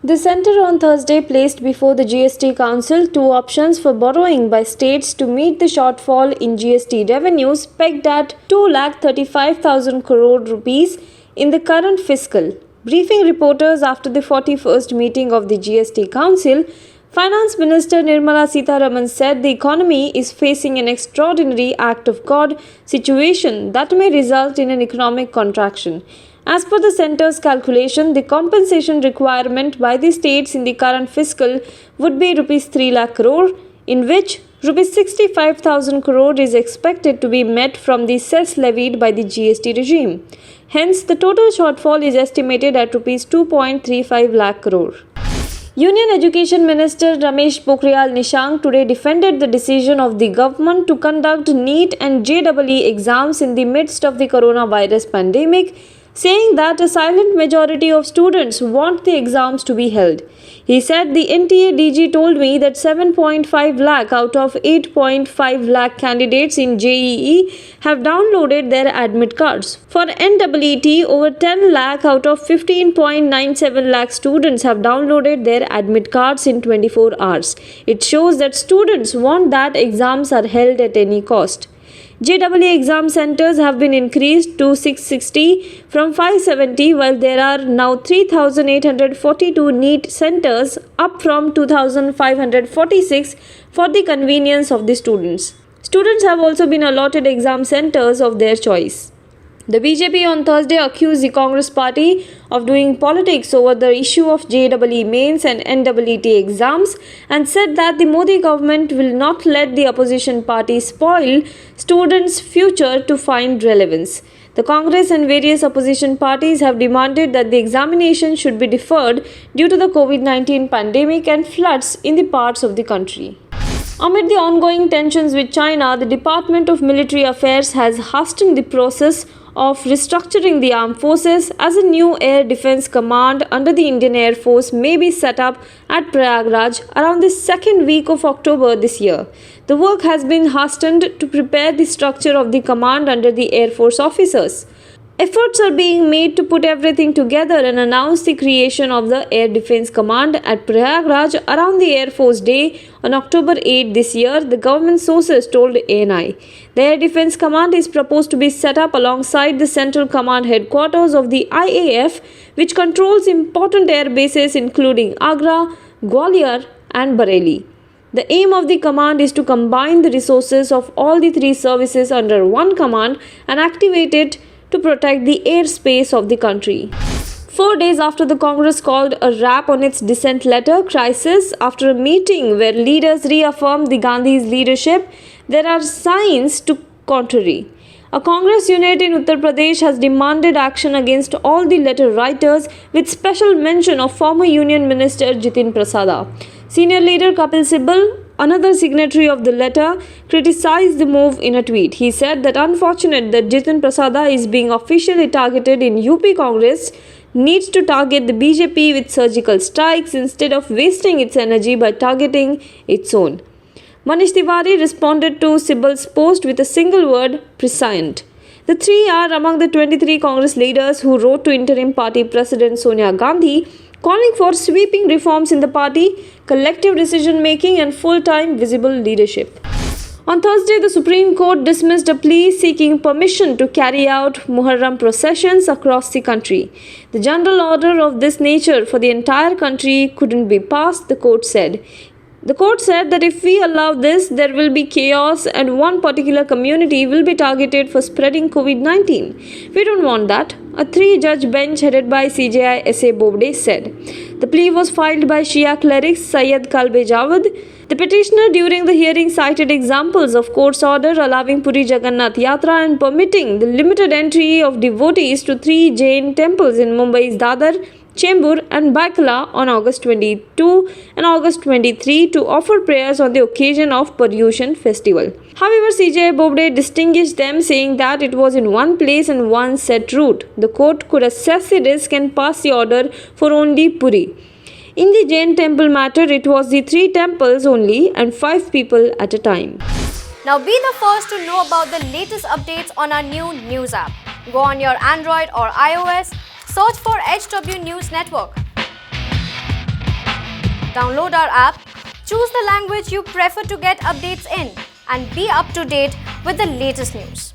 The centre on Thursday placed before the GST Council two options for borrowing by states to meet the shortfall in GST revenues pegged at 2,35,000 crore rupees in the current fiscal. Briefing reporters after the 41st meeting of the GST Council, Finance Minister Nirmala Sitharaman said the economy is facing an extraordinary act of God situation that may result in an economic contraction. As per the centre's calculation, the compensation requirement by the states in the current fiscal would be Rs 3 lakh crore, in which Rs 65,000 crore is expected to be met from the cess levied by the GST regime. Hence, the total shortfall is estimated at Rs 2.35 lakh crore. Union Education Minister Ramesh Pokhriyal Nishank today defended the decision of the government to conduct NEET and JEE exams in the midst of the coronavirus pandemic, saying that a silent majority of students want the exams to be held. He said the NTA DG told me that 7.5 lakh out of 8.5 lakh candidates in JEE have downloaded their admit cards. For NEET, over 10 lakh out of 15.97 lakh students have downloaded their admit cards in 24 hours. It shows that students want that exams are held at any cost. JEE exam centers have been increased to 660 from 570, while there are now 3,842 NEET centers, up from 2,546 for the convenience of the students. Students have also been allotted exam centers of their choice. The BJP on Thursday accused the Congress party of doing politics over the issue of JEE mains and NEET exams and said that the Modi government will not let the opposition party spoil students' future to find relevance. The Congress and various opposition parties have demanded that the examination should be deferred due to the COVID-19 pandemic and floods in the parts of the country. Amid the ongoing tensions with China, the Department of Military Affairs has hastened the process of restructuring the armed forces as a new air defense command under the Indian Air Force may be set up at Prayagraj around the second week of October this year. The work has been hastened to prepare the structure of the command under the Air Force officers. Efforts are being made to put everything together and announce the creation of the Air Defense Command at Prayagraj around the Air Force Day on October 8 this year, the government sources told ANI. The Air Defense Command is proposed to be set up alongside the Central Command headquarters of the IAF, which controls important air bases including Agra, Gwalior and Bareilly. The aim of the command is to combine the resources of all the three services under one command and activate it to protect the airspace of the country. 4 days after the Congress called a wrap on its dissent letter crisis after a meeting where leaders reaffirmed the Gandhi's leadership, there are signs to contrary. A Congress unit in Uttar Pradesh has demanded action against all the letter writers with special mention of former Union Minister Jitin Prasada. Senior leader Kapil Sibal, another signatory of the letter, criticized the move in a tweet. He said that unfortunate that Jitin Prasada is being officially targeted in UP Congress needs to target the BJP with surgical strikes instead of wasting its energy by targeting its own. Manish Tiwari responded to Sibal's post with a single word, prescient. The three are among the 23 Congress leaders who wrote to interim party president Sonia Gandhi calling for sweeping reforms in the party, collective decision-making and full-time visible leadership. On Thursday, the Supreme Court dismissed a plea seeking permission to carry out Muharram processions across the country. The general order of this nature for the entire country couldn't be passed, the court said. The court said that if we allow this, there will be chaos and one particular community will be targeted for spreading COVID-19. We don't want that, a three-judge bench headed by CJI S.A. Bobde said. The plea was filed by Shia cleric Syed Kalbe Jawad. The petitioner during the hearing cited examples of court's order allowing Puri Jagannath Yatra and permitting the limited entry of devotees to three Jain temples in Mumbai's Dadar, Chembur and Baikala on August 22 and August 23 to offer prayers on the occasion of Paryushan festival. However, CJI Bobde distinguished them, saying that it was in one place and one set route. The court could assess the risk and pass the order for only Puri. In the Jain temple matter, it was the three temples only and 5 people at a time. Now be the first to know about the latest updates on our new news app. Go on your Android or iOS, search for HW News Network. Download our app, choose the language you prefer to get updates in, and be up to date with the latest news.